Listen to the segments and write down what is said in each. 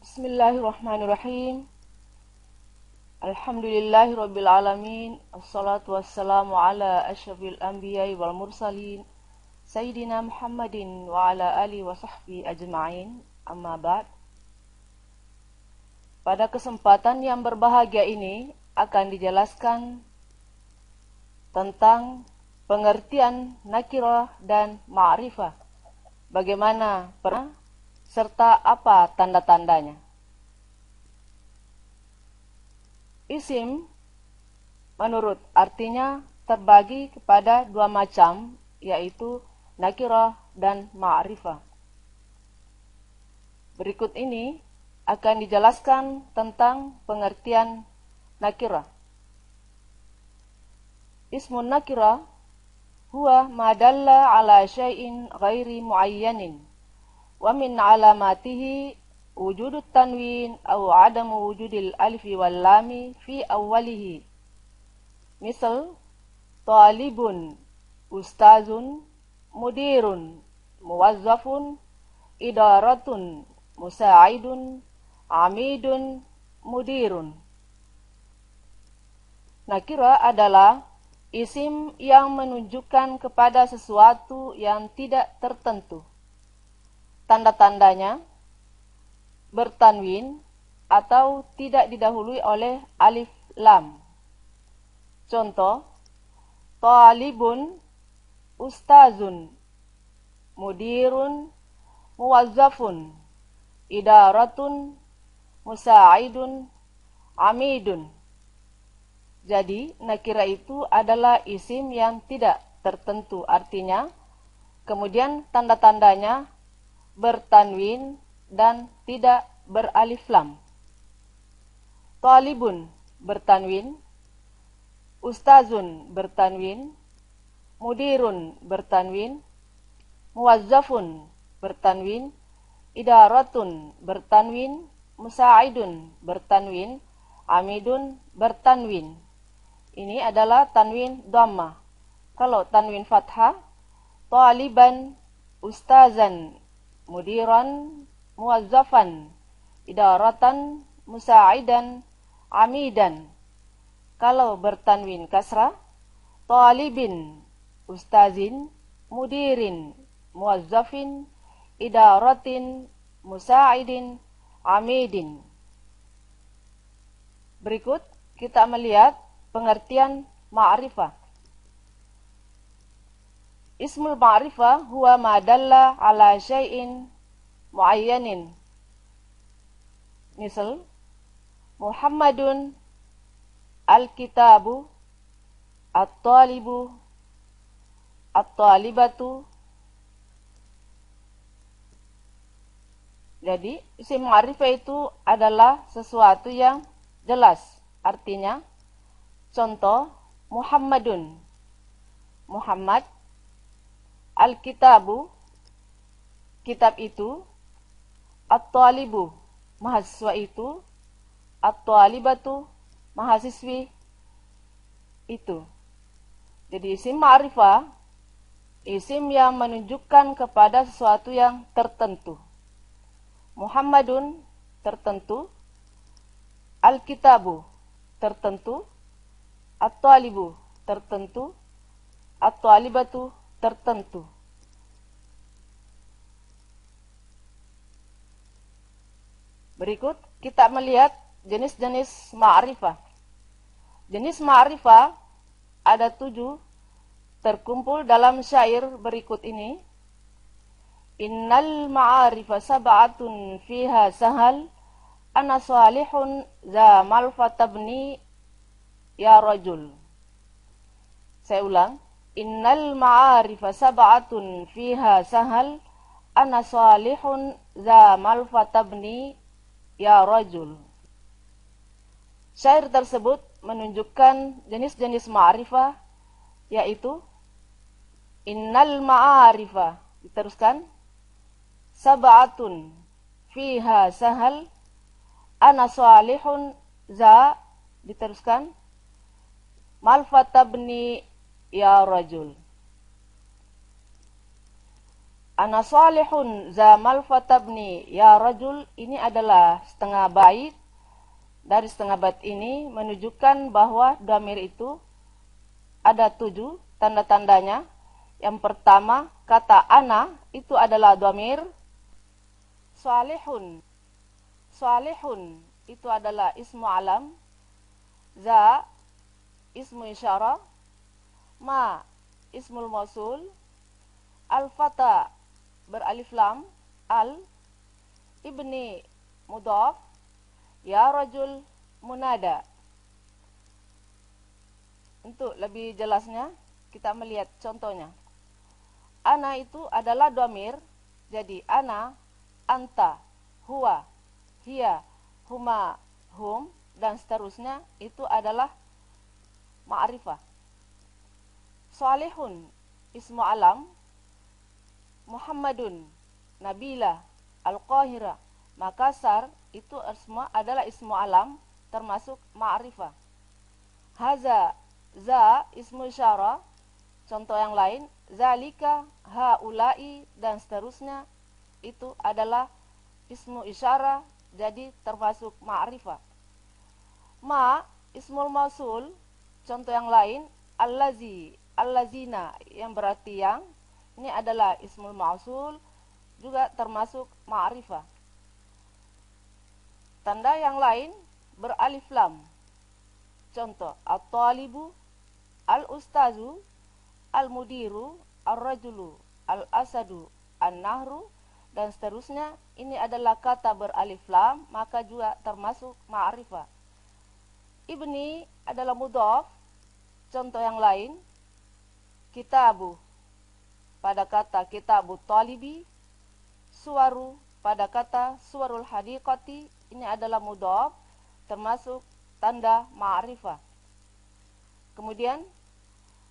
Bismillahirrahmanirrahim. Alhamdulillahirabbil alamin. Assalatu wassalamu ala asyrafil anbiya'i wal mursalin Sayyidina Muhammadin wa ala alihi wa sahbihi ajma'in. Amma ba'd. Pada kesempatan yang berbahagia ini akan dijelaskan tentang pengertian nakirah dan ma'rifah. Bagaimana serta apa tanda-tandanya. Isim menurut artinya terbagi kepada dua macam, yaitu nakirah dan ma'rifah. Berikut ini akan dijelaskan tentang pengertian nakirah. Ismun nakirah huwa ma dalla ala syai'in ghairi muayyanin wa min alamatihi wujudut tanwin atau adamu wujudil alifi wal lami fi awwalihi. Misal talibun, ustazun, mudirun, muwazzafun, idaratun, musa'idun, amidun, mudirun. Nakira adalah isim yang menunjukkan kepada sesuatu yang tidak tertentu. Tanda-tandanya bertanwin atau tidak didahului oleh alif lam. Contoh, talibun, ustazun, mudirun, muwazzafun, idaratun, musa'idun, amidun. Jadi, nakira itu adalah isim yang tidak tertentu artinya, kemudian tanda-tandanya bertanwin dan tidak beralif lam. Talibun bertanwin, ustazun bertanwin, mudirun bertanwin, muwazzafun bertanwin, idaratun bertanwin, musa'idun bertanwin, amidun bertanwin. Ini adalah tanwin dhammah. Kalau tanwin fathah, taliban, ustazan, mudiran, muwazzafan, idaratan, musa'idan, amidan. Kalau bertanwin kasrah, talibin, ustazin, mudirin, muwazzafin, idaratin, musa'idin, amidin. Berikut kita melihat pengertian ma'rifah. Ismul ma'rifah huwa ma dalla ala syai'in muayyanin. Misal Muhammadun, al-kitabu, at-talibu, at-talibatu. Jadi isim ma'rifah itu adalah sesuatu yang jelas artinya. Contoh, Muhammadun, Muhammad, al-kitabu, kitab itu, at-talibu, mahasiswa itu, at-talibatu, mahasiswi itu. Jadi isim ma'rifah, isim yang menunjukkan kepada sesuatu yang tertentu. Muhammadun tertentu, al-kitabu tertentu, at-talibu tertentu, at-talibatu tertentu. Berikut kita melihat jenis-jenis ma'rifah. Jenis ma'rifah ada 7 terkumpul dalam syair berikut ini. Innal ma'arifa sab'atun fiha sahal ana salihun za malfatabni ya rajul. Saya ulang. Innal ma'arifa sab'atun fiha sahal ana salihun za malfatabni ya rajul. Syair tersebut menunjukkan jenis-jenis ma'rifah, yaitu innal ma'arifah, diteruskan, sab'atun fiha sahal, ana salihun za, diteruskan, malfatabni ya rajul. Ana salihun za malfatabni ya rajul, ini adalah setengah bait. Dari setengah bait ini menunjukkan bahwa dhamir itu ada 7 tanda-tandanya. Yang pertama, kata ana itu adalah dhamir. Salihun, salihun itu adalah ismu alam. Za ismu isyarah. Ma ismul mausul. Al-fata beralif lam. Al ibni mudhaf. Ya rajul munada. Untuk lebih jelasnya kita melihat contohnya. Ana itu adalah dhamir. Jadi ana, anta, huwa, hiya, huma, hum, dan seterusnya itu adalah ma'rifah. Salihun ismu alam. Muhammadun, Nabila, Al-Qahira, Makassar, itu semua adalah ismu alam termasuk ma'rifah. Haza, za ismu isyarah. Contoh yang lain, zalika, haulai, dan seterusnya itu adalah ismu isyarah, jadi termasuk ma'rifah. Ma ismul mausul. Contoh yang lain, allazi, allazina, yang berarti yang. Ini adalah ismul mausul, juga termasuk ma'rifah. Tanda yang lain beralif lam. Contoh, at-talibu, al-ustazu, al-mudiru, al-rajulu, al-asadu, an-nahru, dan seterusnya. Ini adalah kata beralif lam, maka juga termasuk ma'rifah. Ibni adalah mudhaf. Contoh yang lain, kitabu pada kata kitabu talibi, suwaru pada kata suwarul hadiqati, ini adalah mudhaf, termasuk tanda ma'rifah. Kemudian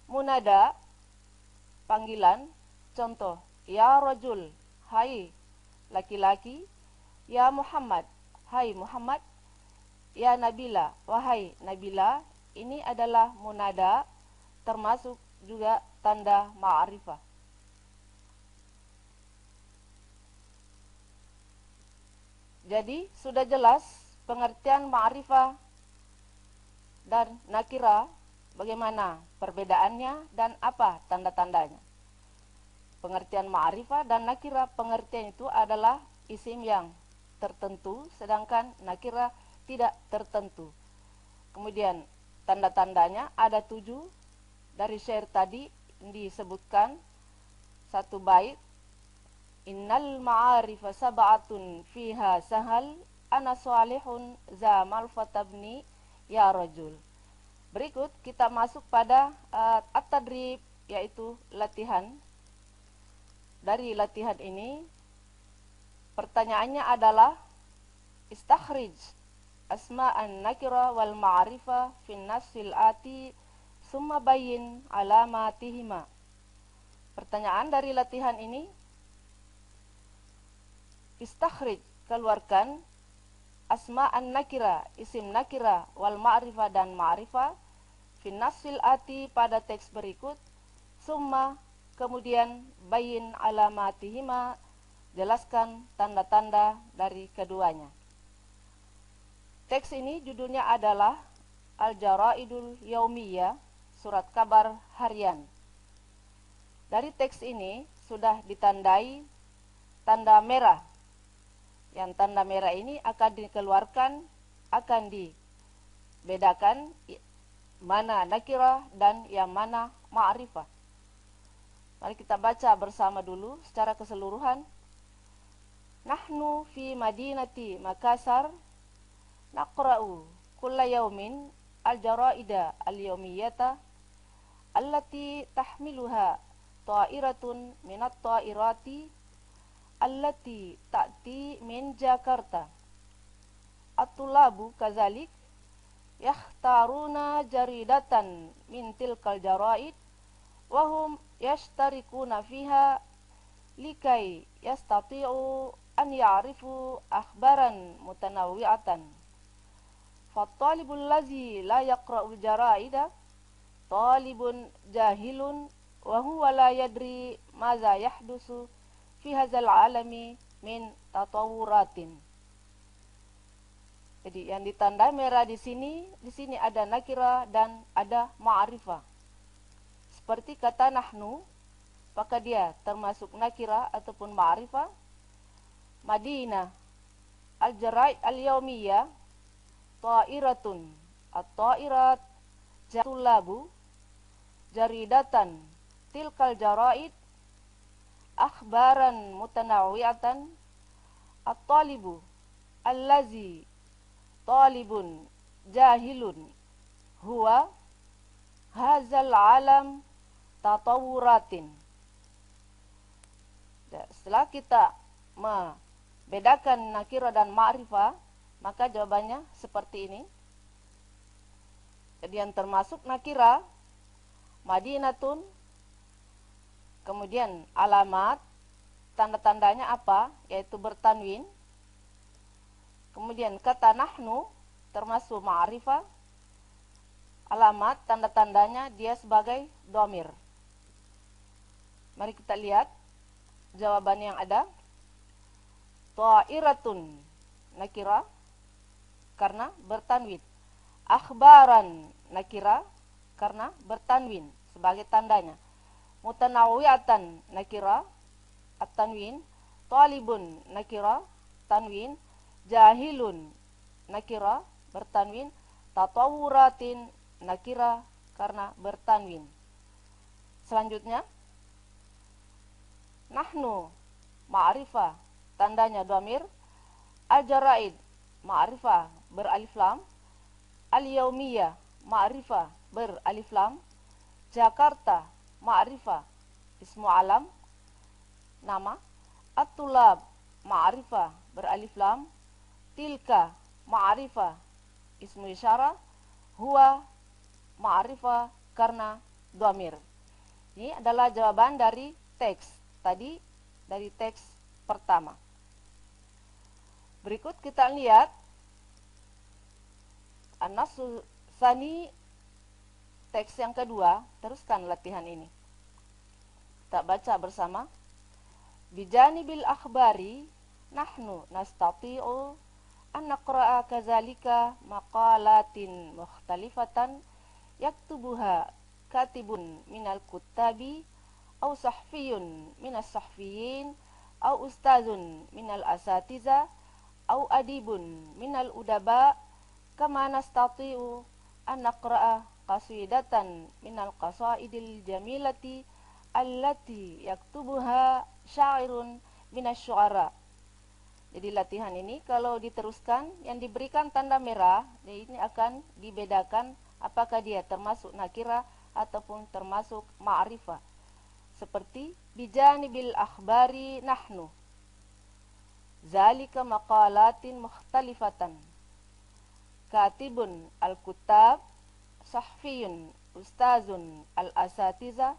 munada, panggilan. Contoh, ya rajul, hai laki-laki. Ya Muhammad, hai Muhammad. Ya Nabila, wahai Nabila. Ini adalah munada, termasuk juga tanda ma'rifah. Jadi sudah jelas pengertian ma'rifah dan nakira, bagaimana perbedaannya dan apa tanda-tandanya. Pengertian ma'rifah dan nakira, pengertian itu adalah isim yang tertentu, sedangkan nakira tidak tertentu. Kemudian tanda-tandanya ada 7. Dari syair tadi disebutkan satu bait. Innal ma'arifa sab'atun fiha sahal, ana salihun za malfatabni ya rajul. Berikut kita masuk pada at-tadrib, yaitu latihan. Dari latihan ini pertanyaannya adalah istakhrij asma'an nakira wal ma'arifa fin nasil ati summa bayyin alamatihima. Pertanyaan dari latihan ini, istakhrij, keluarkan, asma'an nakira, isim nakira, wal ma'rifah dan ma'rifah, fin nasil ati, pada teks berikut, summa, kemudian bayin alamatihima, jelaskan tanda-tanda dari keduanya. Teks ini judulnya adalah Al-Jaraidul Yaumiyah, surat kabar harian. Dari teks ini sudah ditandai tanda merah. Yang tanda merah ini akan dikeluarkan, akan dibedakan mana nakirah dan yang mana ma'rifah. Mari kita baca bersama dulu secara keseluruhan. Nahnu fi madinati Makassar naqra'u kulla yaumin al-jaraida al-yaumiyata allati tahmiluha ta'iratun minat ta'irati allati ta'ti min Jakarta. At-tulabu kazalik yakhtaruna jaridatan min tilkal jaraid wahum yashtarikuna fiha likai yastati'u an ya'rifu akhbaran mutanawwi'atan. Fattalibul lazi la yaqra'ul jaraida talibun jahilun wa huwa la yadri maza yahdusu fi hadzal alami min tatawuratin. Jadi yang ditandai merah di sini ada nakira dan ada ma'rifah. Seperti kata nahnu, maka dia termasuk nakira ataupun ma'rifah. Madinah, al-jaraid al-yaumiyah, ta'iratun, at-ta'irat, jatulabu, jaridatan, tilkal jaraid, akhbaran mutanawwi'atan, at-talibu, allazi, talibun, jahilun, huwa, hazal alam, tatawuratin. Setelah kita membedakan nakira dan ma'rifah, maka jawabannya seperti ini. Jadi yang termasuk nakira, Madinatun, kemudian alamat, tanda-tandanya apa? Yaitu bertanwin. Kemudian kata nahnu termasuk ma'rifah. Alamat, tanda-tandanya dia sebagai dhamir. Mari kita lihat jawaban yang ada. Ta'iratun nakira karena bertanwin. Akhbaran nakira karena bertanwin sebagai tandanya. Mutanawwi'atan nakira at-tanwin. Talibun nakira tanwin. Jahilun nakira bertanwin. Tatawuratin nakira karena bertanwin. Selanjutnya nahnu ma'rifah tandanya dhamir. Al-jaraid ma'rifah beralif lam. Al-yaumiyah ma'rifah beralif lam. Jakarta ma'rifah ismu alam nama. At-tulab ma'rifah beralif lam. Tilka ma'rifah ismu isyarah. Huwa ma'rifah karena dhamir. Ini adalah jawaban dari teks tadi, dari teks pertama. Berikut kita lihat an-nasu tsani, teks yang kedua. Teruskan latihan ini. Kita baca bersama. Bijanibil akhbari nahnu nastati'u an naqra'a kadzalika maqalatin mukhtalifatan yaktubuha katibun minal kuttabi au sahfiyun minas sahfiyin au ustazun minal asatiza au adibun minal udaba kama nastati'u an naqra'a qasidatan minal qasaidil jamilati allati yaktubuha syairun minas syu'ara. Jadi latihan ini kalau diteruskan, yang diberikan tanda merah, ini akan dibedakan apakah dia termasuk nakira ataupun termasuk ma'rifah. Seperti bijanibil akhbari nahnu, zalika maqalatin mukhtalifatan, katibun al-kutab, sahfiyun ustazun al-asatiza,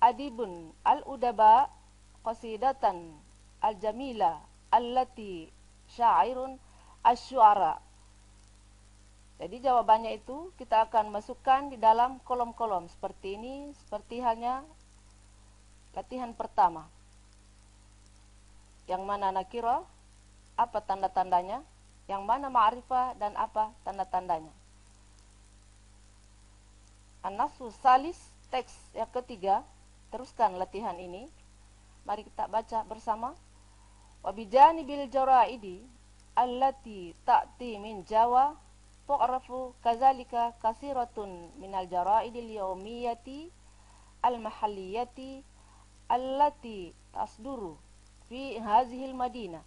adibun al-udaba, qasidatan al-jamila allati syairun asy'ara. Jadi jawabannya itu kita akan masukkan di dalam kolom-kolom seperti ini, seperti halnya latihan pertama. Yang mana nakira, apa tanda-tandanya, yang mana ma'rifah dan apa tanda-tandanya. An-nasu salis, teks yang ketiga. Teruskan latihan ini. Mari kita baca bersama. Wabijanibil jaraidi allati ta'ti min Jawa tu'rafu kazalika kasiratun minal jaraidil yaumiyati al-mahalliyati allati tasduru fi hazihil madinah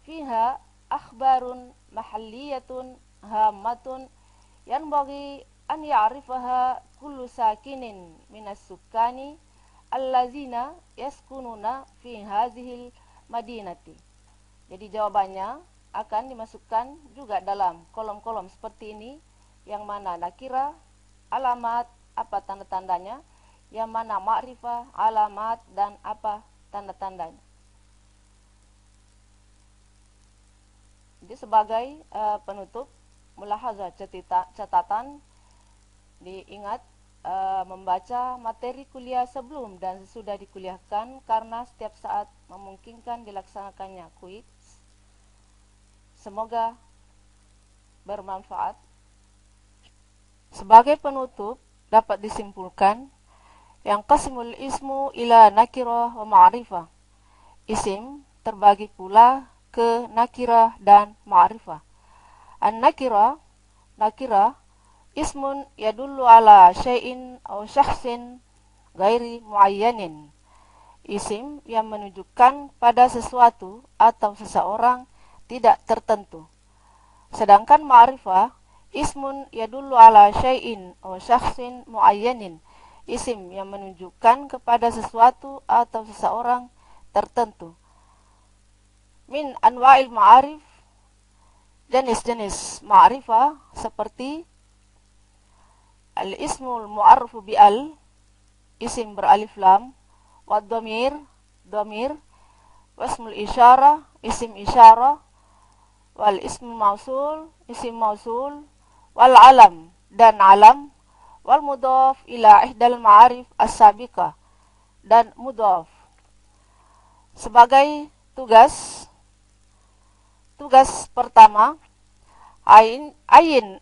fiha akhbarun mahalliyatun hammatun yanbaghi an ya'rifaha kullu sakinin minas sukkani allazina yaskununa fi hazihil madinati. Jadi jawabannya akan dimasukkan juga dalam kolom-kolom seperti ini. yang mana nakira, alamat, apa tanda-tandanya, yang mana ma'rifah, alamat, dan apa tanda-tandanya. Jadi sebagai penutup, mulahazah catatan, diingat membaca materi kuliah sebelum dan sesudah dikuliahkan karena setiap saat memungkinkan dilaksanakannya kuis. Semoga bermanfaat. Sebagai penutup, dapat disimpulkan yang qasimul ismu ila nakirah wa ma'rifah. Isim terbagi pula ke nakirah dan ma'rifah. An-nakirah, nakirah, ismun yadullu ala syai'in aw syakhsin ghairi muayyanin. Isim yang menunjukkan pada sesuatu atau seseorang tidak tertentu. Sedangkan ma'rifah, ismun yadullu ala syai'in aw syakhsin muayyanin. Isim yang menunjukkan kepada sesuatu atau seseorang tertentu. Min anwa'il ma'arif, jenis-jenis ma'rifah seperti al-ismul mu'arrafu bi'al, isim beralif lam, wa dhamir, dhamir, wasmul isyarah, isim isyarah, wal ismu mausul, isim mausul, wal alam, dan alam, wal mudhaf ila ihdal ma'arif as-sabiqah, dan mudhaf. Sebagai tugas pertama, ayin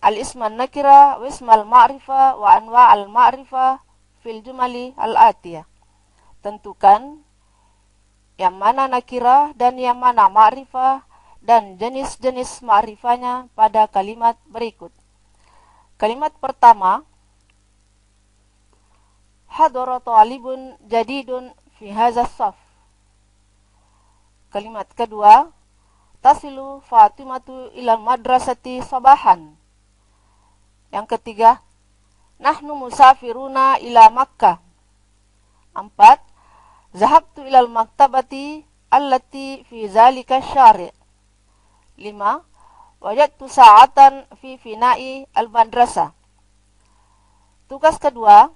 al-isma nakira wa ismal ma'rifah wa anwa' al-ma'rifah fil jumali al-atiyah. Tentukan yang mana nakira dan yang mana ma'rifah dan jenis-jenis ma'rifahnya pada kalimat berikut. Kalimat pertama, hadara talibun jadidun fi hadha as-saf. Kalimat kedua, tasilu Fatimatu ilal madrasati sabahan. Yang ketiga, nahnu musafiruna ila Makkah. 4. Zahabtu ilal maktabati allati fi zalika syari'. 5. Wajadtu sa'atan fi fina'i al-madrasah. Tugas kedua,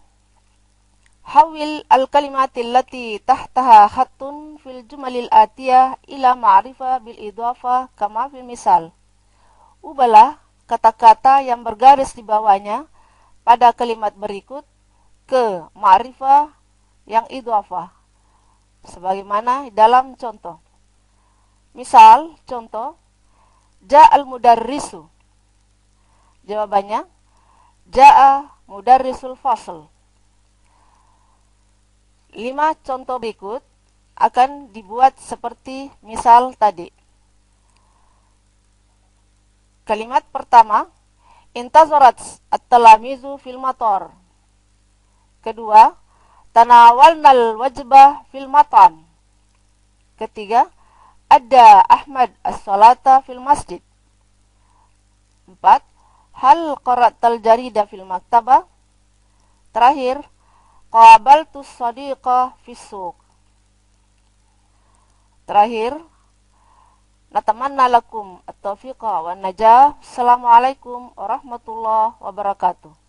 hawil al-kalimati allati tahtaha khattun fil jumalil atiyah ila ma'rifah bil idhafah kama fil misal. Ubahlah kata-kata yang bergaris di bawahnya pada kalimat berikut ke ma'rifah yang idhafah sebagaimana dalam contoh. Misal contoh, ja'al mudarrisu. Jawabannya, ja'a mudarrisul fasl. 5 contoh berikut akan dibuat seperti misal tadi. Kalimat pertama, intazarat at-talamizu fil matar. Kedua, tanawalnal wajbah fil matan. Ketiga, adda Ahmad as-salata fil masjid. 4. Hal qara'tal jarida fil maktabah. Terakhir, qabaltu sadiqa fis suq. Terakhir, natamanna lakum at-taufiqa wan najah. Assalamualaikum warahmatullahi wabarakatuh.